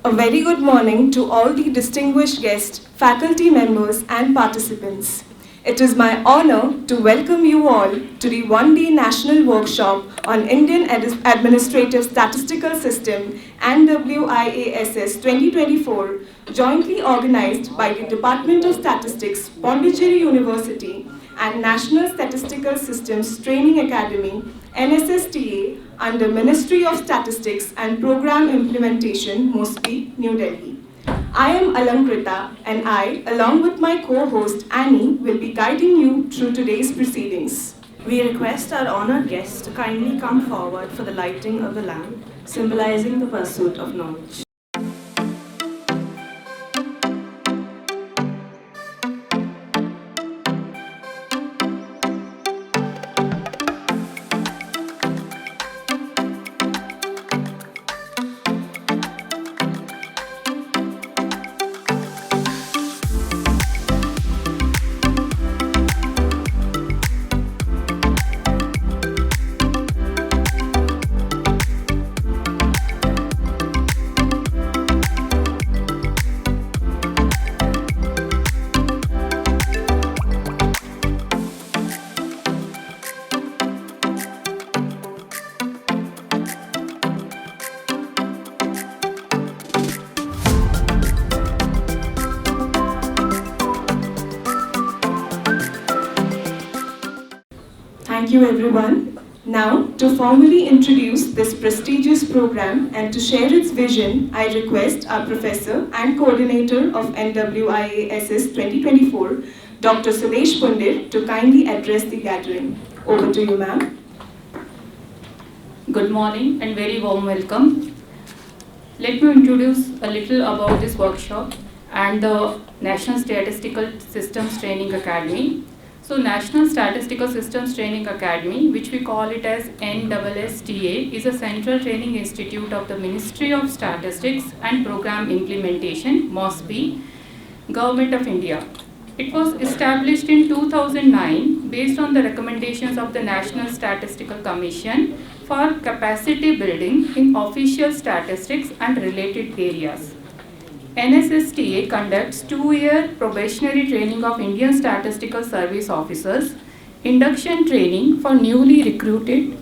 A very good morning to all the distinguished guests, faculty members and participants. It is my honor to welcome you all to the one-day national workshop on Indian Administrative Statistical System and WIASS 2024, jointly organized by the Department of Statistics, Pondicherry University and National Statistical Systems Training Academy, NSSTA, under Ministry of Statistics and Program Implementation, MOSPI, New Delhi. I am Alankrita and I, along with my co-host Annie, will be guiding you through today's proceedings. We request our honored guests to kindly come forward for the lighting of the lamp, symbolizing the pursuit of knowledge. Thank you everyone. Now, to formally introduce this prestigious program and to share its vision, I request our Professor and Coordinator of NWIASS 2024, Dr. Sudesh Pundir, to kindly address the gathering. Over to you, ma'am. Good morning and very warm welcome. Let me introduce a little about this workshop and the National Statistical Systems Training Academy. So National Statistical Systems Training Academy, which we call it as NSSTA, is a central training institute of the Ministry of Statistics and Program Implementation, MOSPI, Government of India. It was established in 2009 based on the recommendations of the National Statistical Commission for capacity building in official statistics and related areas. NSSTA conducts 2-year probationary training of Indian Statistical Service Officers, induction training for newly recruited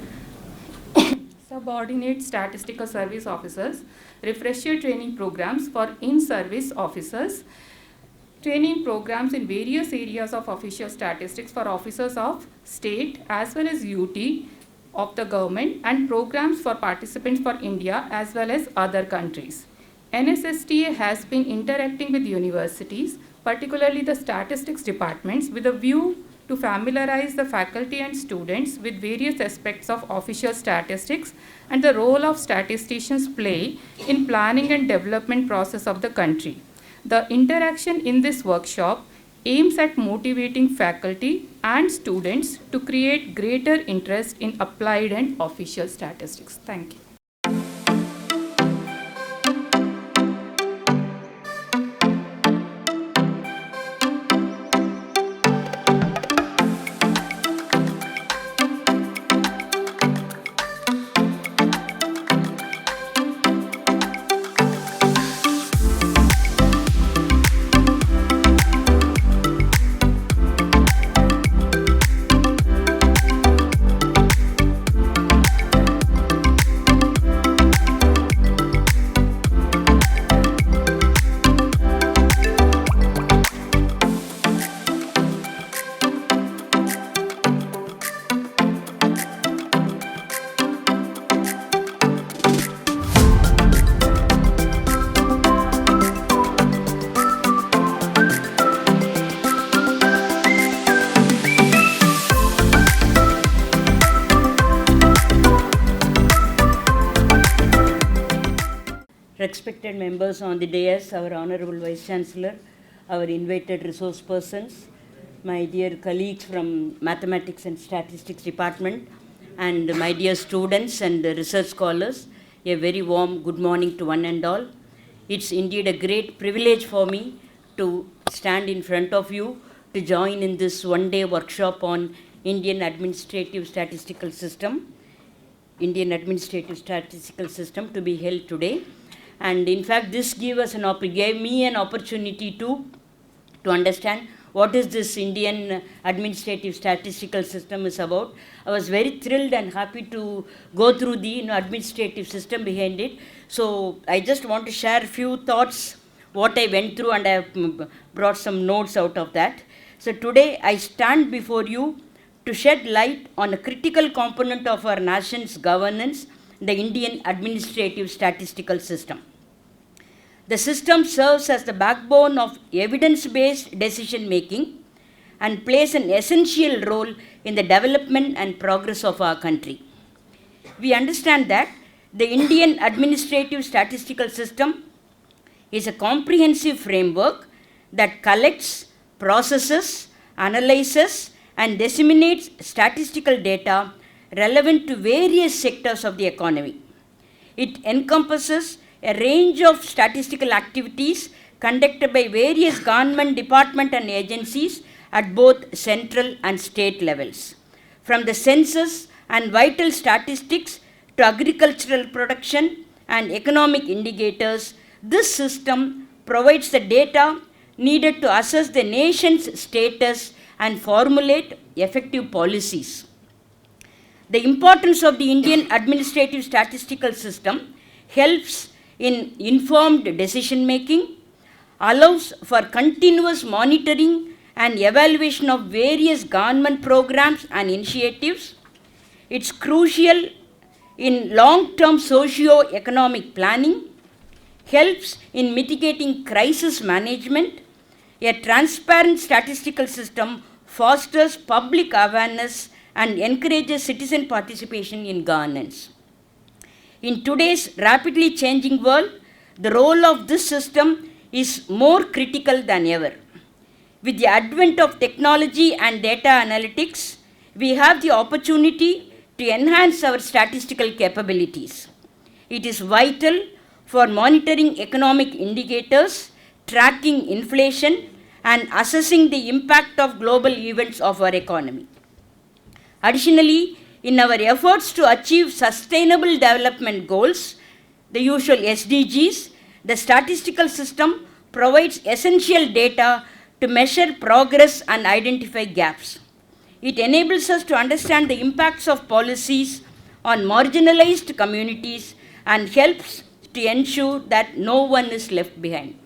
subordinate Statistical Service Officers, refresher training programs for in-service officers, training programs in various areas of official statistics for officers of state as well as UT of the government, and programs for participants for India as well as other countries. NSSTA has been interacting with universities, particularly the statistics departments, with a view to familiarize the faculty and students with various aspects of official statistics and the role of statisticians play in planning and development process of the country. The interaction in this workshop aims at motivating faculty and students to create greater interest in applied and official statistics. Thank you. Respected members on the dais, our Honorable Vice Chancellor, our invited resource persons, my dear colleagues from Mathematics and Statistics Department, and my dear students and research scholars, a very warm good morning to one and all. It's indeed a great privilege for me to stand in front of you to join in this one-day workshop on Indian Administrative Statistical System to be held today. And in fact, this gave me an opportunity to understand what is this Indian administrative statistical system is about. I was very thrilled and happy to go through the administrative system behind it. So I just want to share a few thoughts, what I went through, and I have brought some notes out of that. So today I stand before you to shed light on a critical component of our nation's governance, the Indian administrative statistical system. The system serves as the backbone of evidence-based decision-making and plays an essential role in the development and progress of our country. We understand that the Indian administrative statistical system is a comprehensive framework that collects, processes, analyzes, and disseminates statistical data relevant to various sectors of the economy. It encompasses a range of statistical activities conducted by various government departments and agencies at both central and state levels. From the census and vital statistics to agricultural production and economic indicators, this system provides the data needed to assess the nation's status and formulate effective policies. The importance of the Indian administrative statistical system helps in informed decision making, allows for continuous monitoring and evaluation of various government programs and initiatives. It's crucial in long-term socio-economic planning, helps in mitigating crisis management. A transparent statistical system fosters public awareness and encourages citizen participation in governance. In today's rapidly changing world, the role of this system is more critical than ever. With the advent of technology and data analytics, we have the opportunity to enhance our statistical capabilities. It is vital for monitoring economic indicators, tracking inflation, and assessing the impact of global events of our economy. Additionally, in our efforts to achieve sustainable development goals, the usual SDGs, the statistical system provides essential data to measure progress and identify gaps. It enables us to understand the impacts of policies on marginalized communities and helps to ensure that no one is left behind.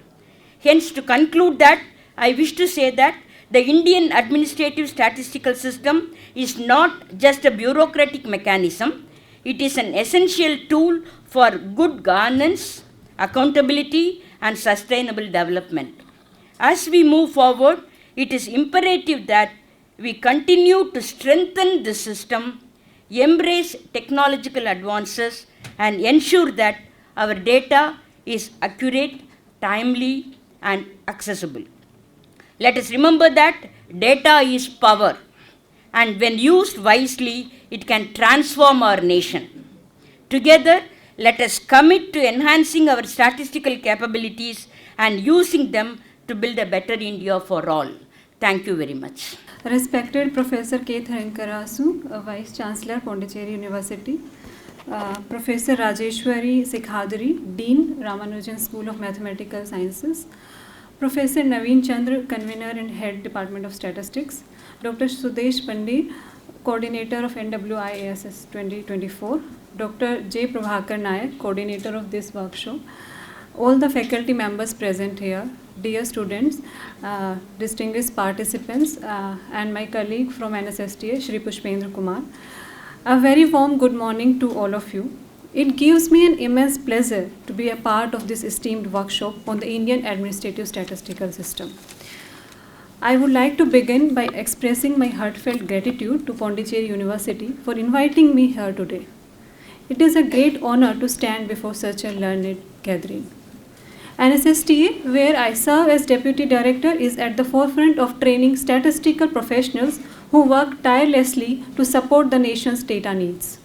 Hence, to conclude that, I wish to say that the Indian administrative statistical system is not just a bureaucratic mechanism, it is an essential tool for good governance, accountability, and sustainable development. As we move forward, it is imperative that we continue to strengthen the system, embrace technological advances, and ensure that our data is accurate, timely, and accessible. Let us remember that data is power, and when used wisely, it can transform our nation. Together, let us commit to enhancing our statistical capabilities and using them to build a better India for all. Thank you very much. Respected Professor K. Thankarasu, Vice Chancellor, Pondicherry University, Professor Rajeshwari Sekhadri, Dean, Ramanujan School of Mathematical Sciences, Professor Naveen Chandra, Convener and Head, Department of Statistics, Dr. Sudesh Pandey, Coordinator of NWIASS 2024, Dr. J. Prabhakar Nayak, Coordinator of this workshop, all the faculty members present here, dear students, distinguished participants, and my colleague from NSSTA, Shri Pushpendra Kumar. A very warm good morning to all of you. It gives me an immense pleasure to be a part of this esteemed workshop on the Indian Administrative Statistical System. I would like to begin by expressing my heartfelt gratitude to Pondicherry University for inviting me here today. It is a great honor to stand before such a learned gathering. NSSTA, where I serve as Deputy Director, is at the forefront of training statistical professionals who work tirelessly to support the nation's data needs.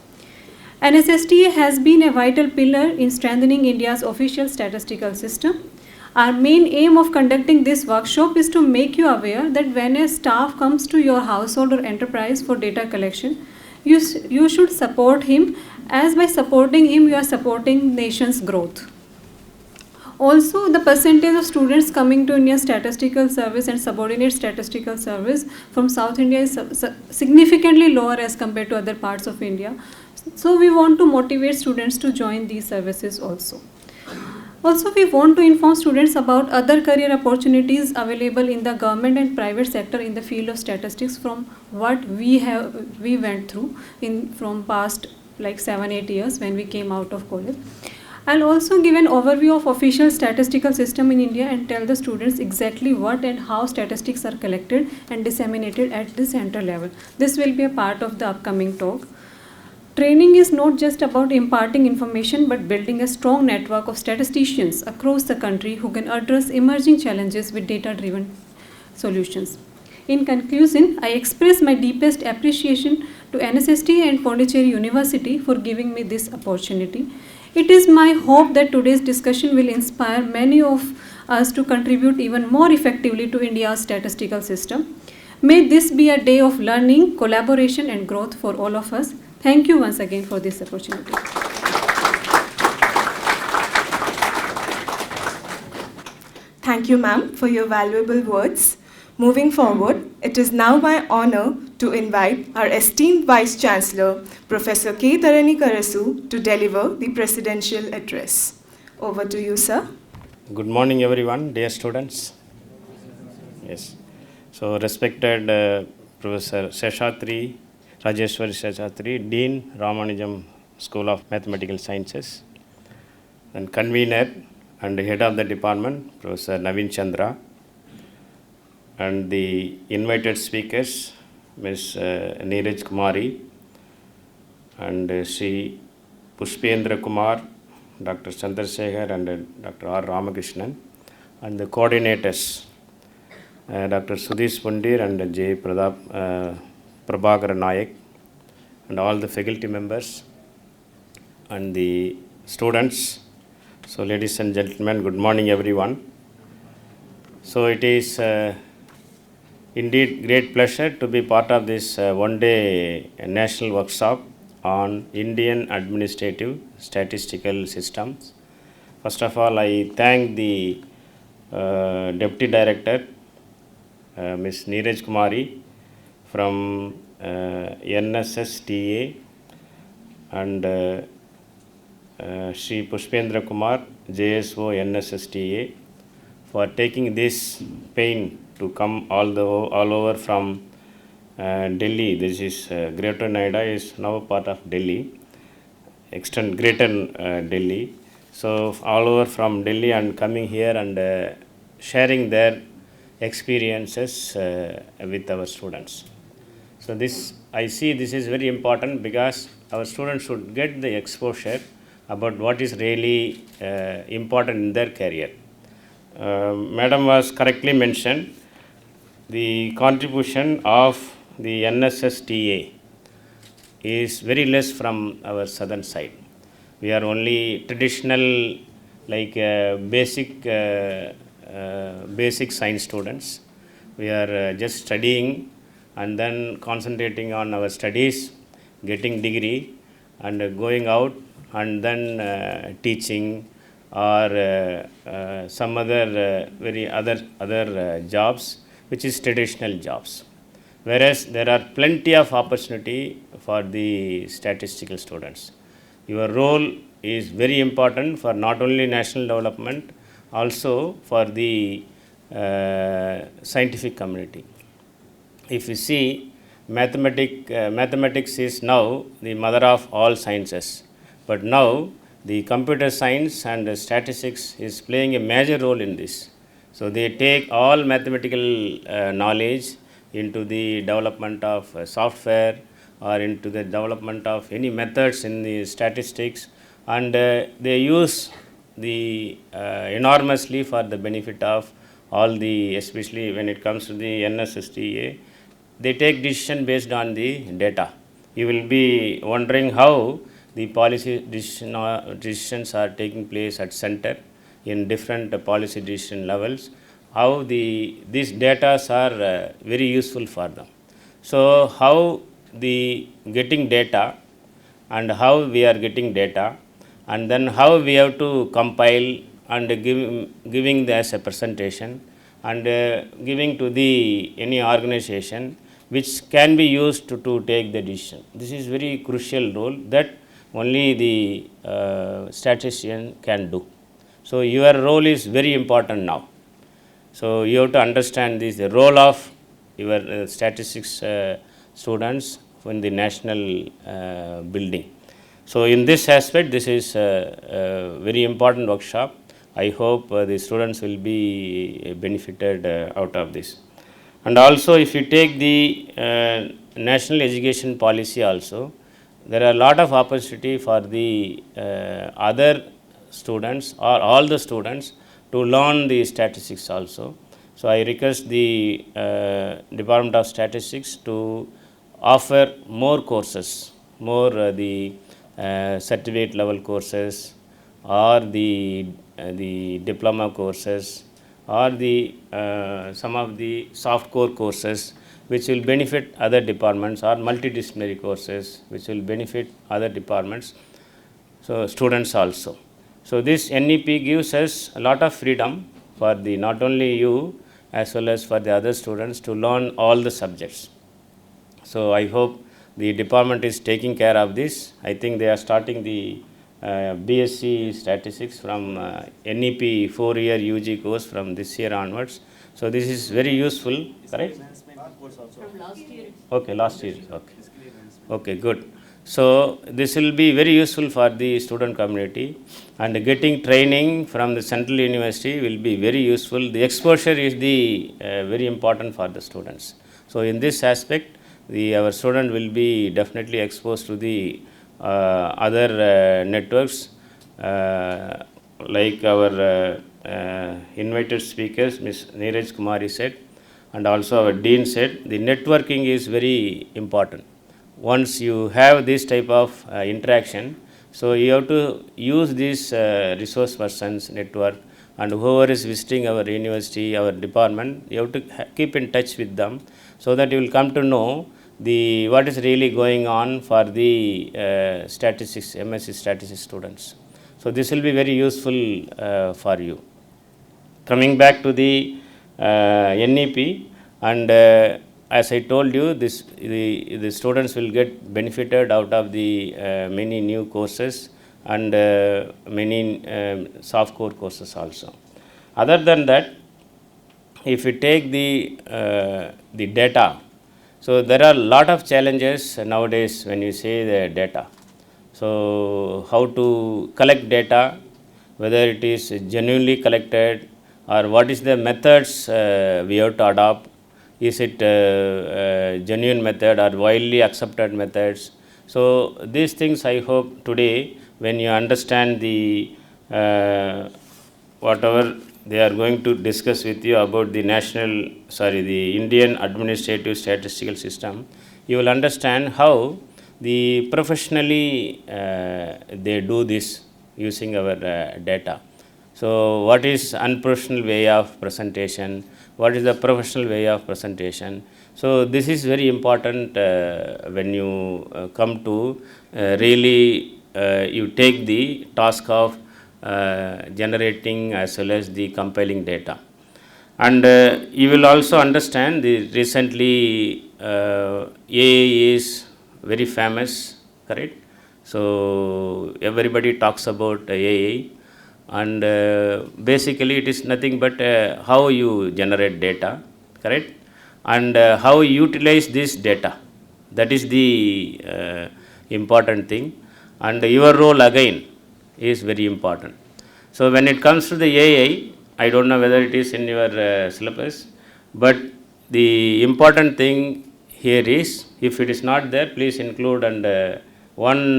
NSSTA has been a vital pillar in strengthening India's official statistical system. Our main aim of conducting this workshop is to make you aware that when a staff comes to your household or enterprise for data collection, you should support him, as by supporting him you are supporting nation's growth. Also, the percentage of students coming to Indian Statistical Service and subordinate statistical service from South India is significantly lower as compared to other parts of India. So we want to motivate students to join these services also. Also, we want to inform students about other career opportunities available in the government and private sector in the field of statistics from what we went through from past like 7-8 years when we came out of college. I'll also give an overview of official statistical system in India and tell the students exactly what and how statistics are collected and disseminated at the center level. This will be a part of the upcoming talk. Training is not just about imparting information but building a strong network of statisticians across the country who can address emerging challenges with data-driven solutions. In conclusion, I express my deepest appreciation to NSST and Pondicherry University for giving me this opportunity. It is my hope that today's discussion will inspire many of us to contribute even more effectively to India's statistical system. May this be a day of learning, collaboration and growth for all of us. Thank you once again for this opportunity. Thank you, ma'am, for your valuable words. Moving forward, it is now my honor to invite our esteemed Vice Chancellor, Professor K. Karasu, to deliver the presidential address. Over to you, sir. Good morning, everyone, dear students. Yes. So, respected Professor Seshadri, Rajeshwari Seshadri, Dean, Ramanujam School of Mathematical Sciences, and convener and head of the department, Professor Naveen Chandra, and the invited speakers, Ms. Neeraj Kumari and Sri Pushpendra Kumar, Dr. Chandrasekhar and Dr. R. Ramakrishnan, and the coordinators, Dr. Sudhish Pundir and J. Prabhakar Nayak, and all the faculty members and the students. So, ladies and gentlemen, good morning, everyone. So, it is indeed great pleasure to be part of this one-day national workshop on Indian administrative statistical systems. First of all, I thank the Deputy Director, Ms. Neeraj Kumari from NSSTA and Sri Pushpendra Kumar, JSO NSSTA, for taking this pain to come all over from Delhi. This is Greater Noida is now part of Delhi, Greater Delhi. So all over from Delhi and coming here and sharing their experiences with our students. So this, I see this is very important because our students should get the exposure about what is really important in their career. Madam was correctly mentioned, the contribution of the NSSTA is very less from our southern side. We are only traditional, like basic science students. We are just studying and then concentrating on our studies, getting degree and going out and then teaching or some other other jobs, which is traditional jobs. Whereas there are plenty of opportunity for the statistical students. Your role is very important for not only national development, also for the scientific community. If you see, mathematics is now the mother of all sciences, but now the computer science and statistics is playing a major role in this. So they take all mathematical knowledge into the development of software or into the development of any methods in the statistics, and they use the enormously for the benefit of all the, especially when it comes to the NSSTA, they take decision based on the data. You will be wondering how the policy decisions are taking place at center in different policy decision levels, how these data are very useful for them. So how the getting data and how we are getting data, and then how we have to compile and giving as a presentation and giving to the any organization which can be used to take the decision. This is very crucial role that only the statistician can do. So your role is very important now. So you have to understand this, the role of your statistics students in the national building. So in this aspect, this is a very important workshop. I hope the students will be benefited out of this. And also, if you take the national education policy also, there are a lot of opportunity for the other students or all the students to learn the statistics also. So I request the Department of Statistics to offer more courses, more the certificate level courses or the diploma courses or the some of the soft core courses which will benefit other departments, or multidisciplinary courses which will benefit other departments, so students also. So this NEP gives us a lot of freedom for the not only you as well as for the other students to learn all the subjects. So I hope the department is taking care of this. I think they are starting the BSc statistics from NEP 4-year UG course from this year onwards. So this is very useful, correct? Okay, last year. Okay. Okay, good. So this will be very useful for the student community, and getting training from the central university will be very useful. The exposure is the very important for the students. So in this aspect, our student will be definitely exposed to the other networks, like our invited speakers, Ms. Neeraj Kumari said, and also our dean said, the networking is very important. Once you have this type of interaction, so you have to use this resource persons network, and whoever is visiting our university, our department, you have to keep in touch with them, so that you will come to know what is really going on for the statistics, MSc statistics students. So this will be very useful for you. Coming back to the NEP, and as I told you, the students will get benefited out of the many new courses and many soft core courses also. Other than that, if you take the data, so there are a lot of challenges nowadays when you say the data. So how to collect data, whether it is genuinely collected, or what is the methods we have to adopt. Is it genuine method or widely accepted methods? So these things, I hope today when you understand the whatever they are going to discuss with you about the the Indian administrative statistical system, you will understand how the professionally they do this using our data. So what is unprofessional way of presentation? What is the professional way of presentation? So this is very important when you come to really you take the task of generating as well as the compiling data. And you will also understand the recently AI is very famous, correct? So everybody talks about AI, and basically it is nothing but how you generate data, correct? And how you utilize this data. That is the important thing, and your role again is very important. So when it comes to the AI, I don't know whether it is in your syllabus, but the important thing here is, if it is not there, please include and one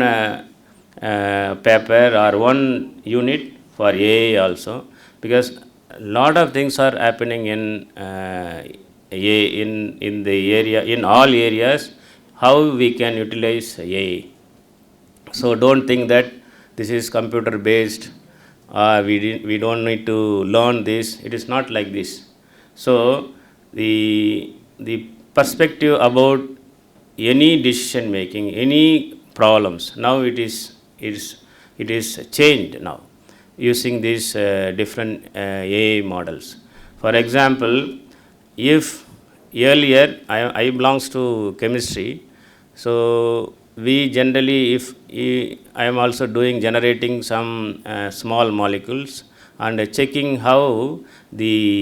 paper or one unit for AI also, because a lot of things are happening in the area, in all areas, how we can utilize AI. So don't think that this is computer based, we don't need to learn this. It is not like this. So the perspective about any decision making, any problems, now it is changed now. using these different AI models. For example, if earlier I belongs to chemistry, so we generally, if I am also doing generating some small molecules and checking how these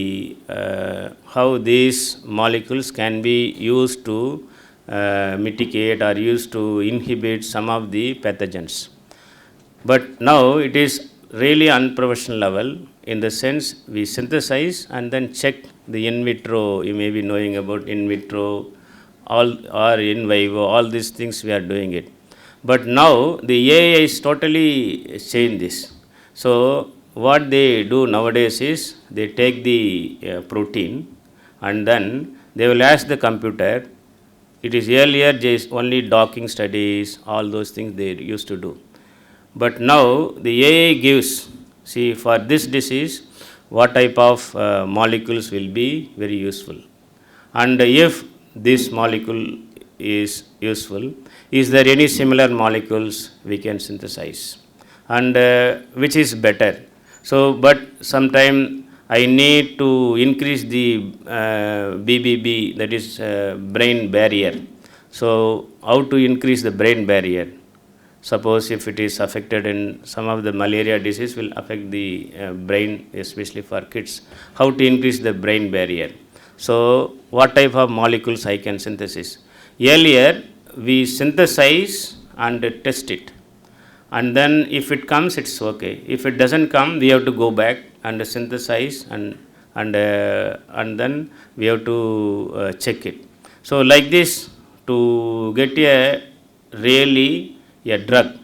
molecules can be used to mitigate or used to inhibit some of the pathogens. But now it is really unprofessional level, in the sense we synthesize and then check the in vitro. You may be knowing about in vitro, all or in vivo, all these things we are doing it. But now the AI is totally changed this. So what they do nowadays is they take the protein and then they will ask the computer. It is earlier just only docking studies, all those things they used to do. But now the AI gives, see, for this disease, what type of molecules will be very useful. And if this molecule is useful, is there any similar molecules we can synthesize? And which is better? So, but sometime I need to increase the BBB, that is brain barrier. So, how to increase the brain barrier? Suppose if it is affected in some of the malaria disease will affect the brain, especially for kids. How to increase the brain barrier? So, what type of molecules I can synthesize? Earlier, we synthesize and test it. And then if it comes, it's okay. If it doesn't come, we have to go back and synthesize and then we have to check it. So, like this, to get a really a drug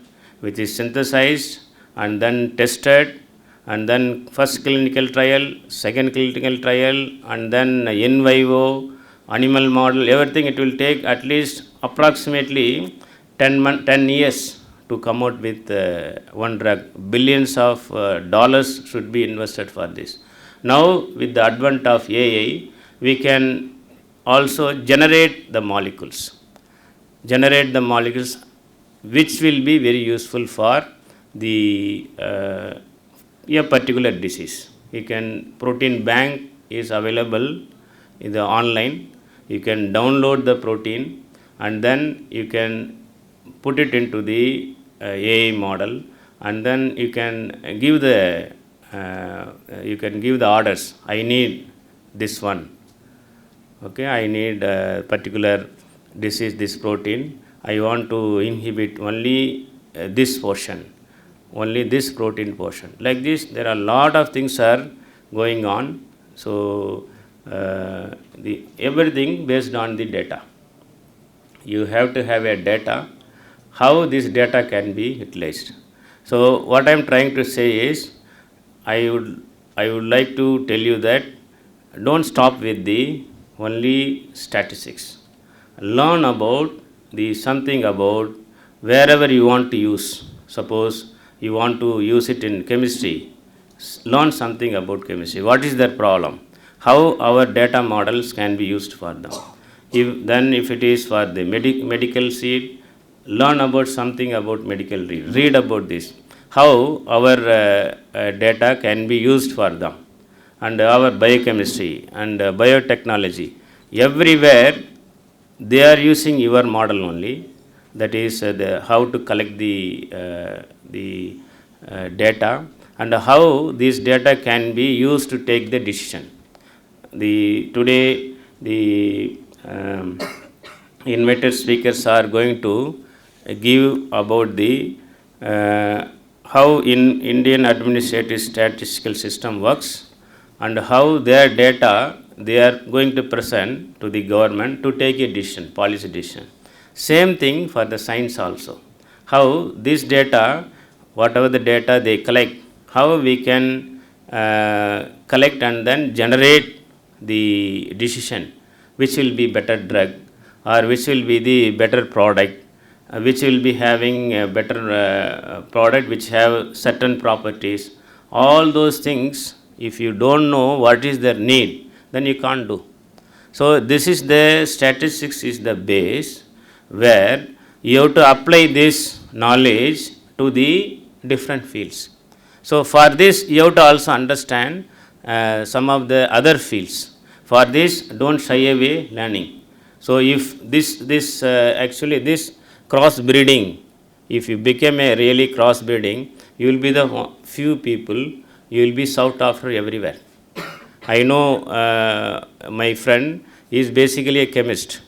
which is synthesized and then tested, and then first clinical trial, second clinical trial, and then in vivo, animal model, everything, it will take at least approximately 10 years to come out with one drug. Billions of dollars should be invested for this. Now, with the advent of AI, we can also generate the molecules which will be very useful for the a particular disease. You can, protein bank is available in the online. You can download the protein and then you can put it into the AI model, and then you can give the orders. I need this one. Okay, I need particular disease, this protein. I want to inhibit only this portion, only this protein portion. Like this, there are a lot of things are going on. So, everything based on the data. You have to have a data, how this data can be utilized. So, what I am trying to say is, I would like to tell you that don't stop with the only statistics. Learn about something about wherever you want to use. Suppose you want to use it in chemistry, learn something about chemistry. What is their problem? How our data models can be used for them. If it is for the medical seed, learn about something about medical read about this. How our data can be used for them, and our biochemistry and biotechnology. Everywhere they are using your model only, that is how to collect the data and how this data can be used to take the decision. Today the invited speakers are going to give about the how in Indian administrative statistical system works and how their data they are going to present to the government to take a decision, policy decision. Same thing for the science also. How this data, whatever the data they collect, how we can collect and then generate the decision, which will be better drug or which will be the better product, which will be having a better product which have certain properties. All those things, if you don't know what is their need, then you can't do. So, this is the statistics is the base where you have to apply this knowledge to the different fields. So for this, you have to also understand some of the other fields. For this, don't shy away learning. So if this actually this crossbreeding, if you become a really crossbreeding, you will be the few people, you will be sought after everywhere. I know my friend is basically a chemist,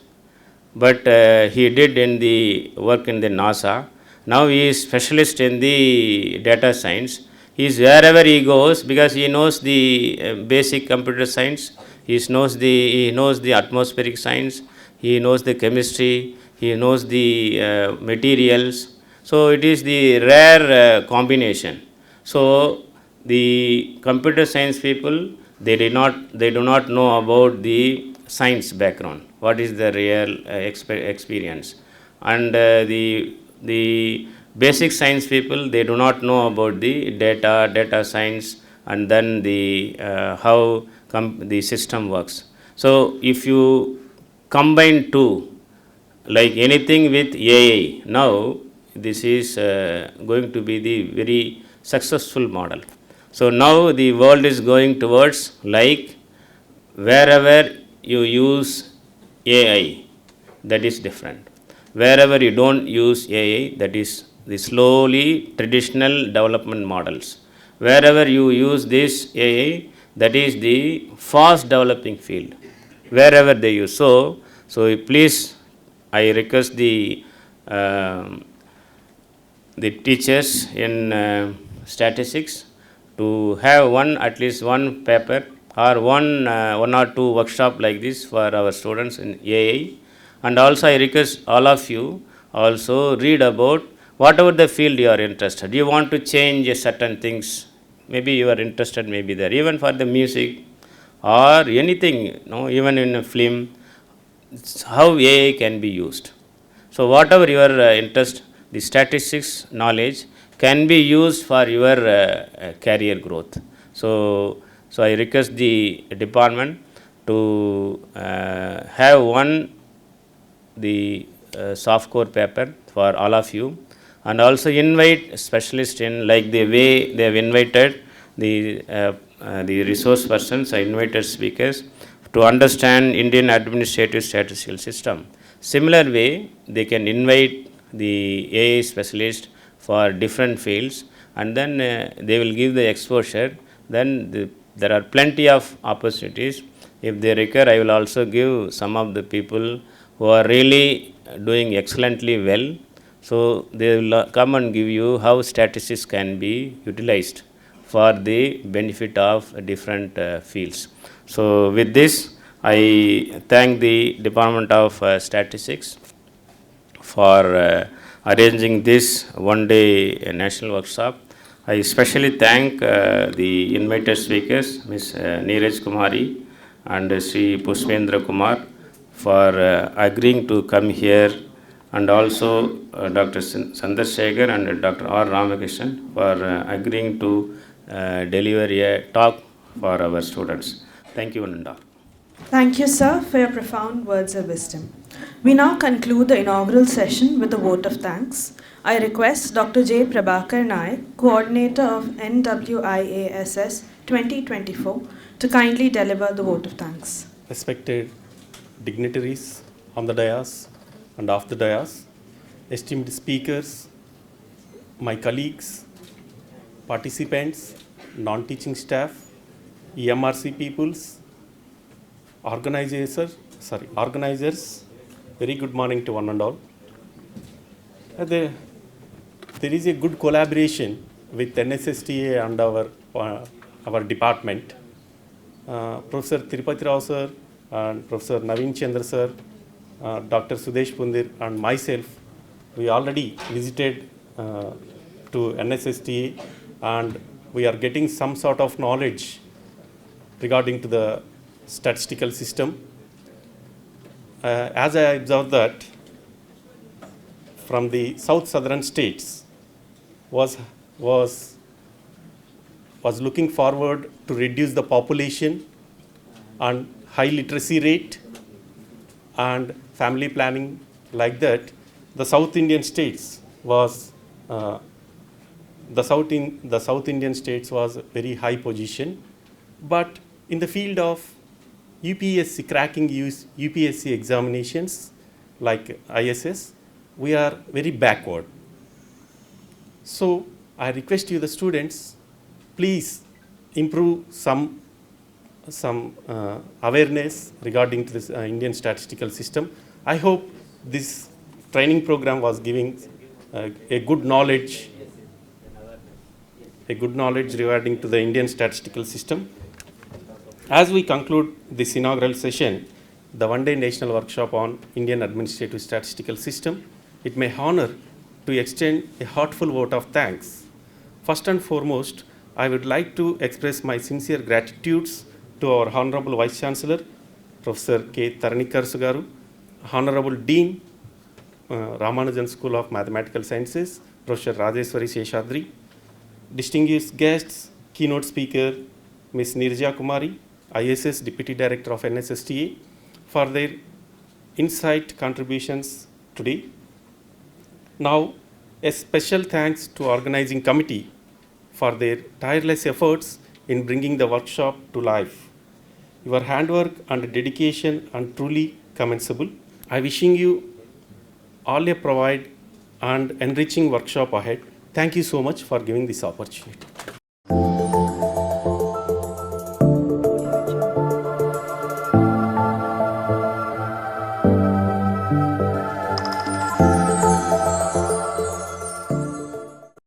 but he did in the work in the NASA. Now he is specialist in the data science. He is wherever he goes because he knows the basic computer science. He knows the atmospheric science. He knows the chemistry. He knows the materials. So it is the rare combination. So the computer science people, they do not know about the science background. What is the real experience? And the basic science people, they do not know about the data science, and then the how the system works. So if you combine two, like anything with AI, now this is going to be the very successful model. So now the world is going towards, like, wherever you use AI, that is different. Wherever you don't use AI, that is the slowly traditional development models. Wherever you use this AI, that is the fast developing field. Wherever they use. So please, I request the teachers in statistics to have at least one paper or one or two workshop like this for our students in AI. And also I request all of you also read about whatever the field you are interested. You want to change certain things, maybe you are interested, maybe there. Even for the music or anything, even in a film, how AI can be used. So whatever your interest, the statistics knowledge can be used for your career growth. So I request the department to have the soft core paper for all of you, and also invite specialists in, like the way they have invited the resource persons, invited speakers to understand Indian administrative statistical system. Similar way, they can invite the AI specialist for different fields, and then they will give the exposure. Then there are plenty of opportunities. If they require, I will also give some of the people who are really doing excellently well. So they will come and give you how statistics can be utilized for the benefit of different fields. So with this, I thank the Department of Statistics for arranging this one-day national workshop. I especially thank the invited speakers, Ms. Neeraj Kumari and Sri Pushpendra Kumar, for agreeing to come here, and also Dr. Chandrasekhar and Dr. R. Ramakrishnan for agreeing to deliver a talk for our students. Thank you, Nanda. Thank you, sir, for your profound words of wisdom. We now conclude the inaugural session with a vote of thanks. I request Dr. J. Prabhakar Naik, Coordinator of NWIASS 2024, to kindly deliver the vote of thanks. Respected dignitaries on the dais and off the dais, esteemed speakers, my colleagues, participants, non-teaching staff, EMRC peoples, organizers, very good morning to one and all. There is a good collaboration with NSSTA and our department. Professor Tirupati Rao sir and Professor Naveen Chandra sir, Dr. Sudesh Pundir and myself, we already visited to NSSTA, and we are getting some sort of knowledge regarding to the statistical system. As I observed that from the southern states was looking forward to reduce the population and high literacy rate and family planning, like that. The South Indian states was the South Indian states was very high position, but in the field of UPSC, cracking UPSC examinations like ISS, we are very backward. So I request you, the students, please improve some awareness regarding to this Indian statistical system. I hope this training program was giving a good knowledge regarding to the Indian statistical system. As we conclude this inaugural session, the one-day national workshop on Indian administrative statistical system, it may honor to extend a heartfelt vote of thanks. First and foremost, I would like to express my sincere gratitudes to our Honorable Vice Chancellor, Professor K. Taranikarasu Garu, Honorable Dean, Ramanujan School of Mathematical Sciences, Professor Rajeshwari Seshadri, distinguished guests, keynote speaker, Ms. Nirja Kumari, ISS Deputy Director of NSSTA, for their insight contributions today. Now, a special thanks to organizing committee for their tireless efforts in bringing the workshop to life. Your handwork and dedication are truly commendable. I wishing you all a provide and enriching workshop ahead. Thank you so much for giving this opportunity.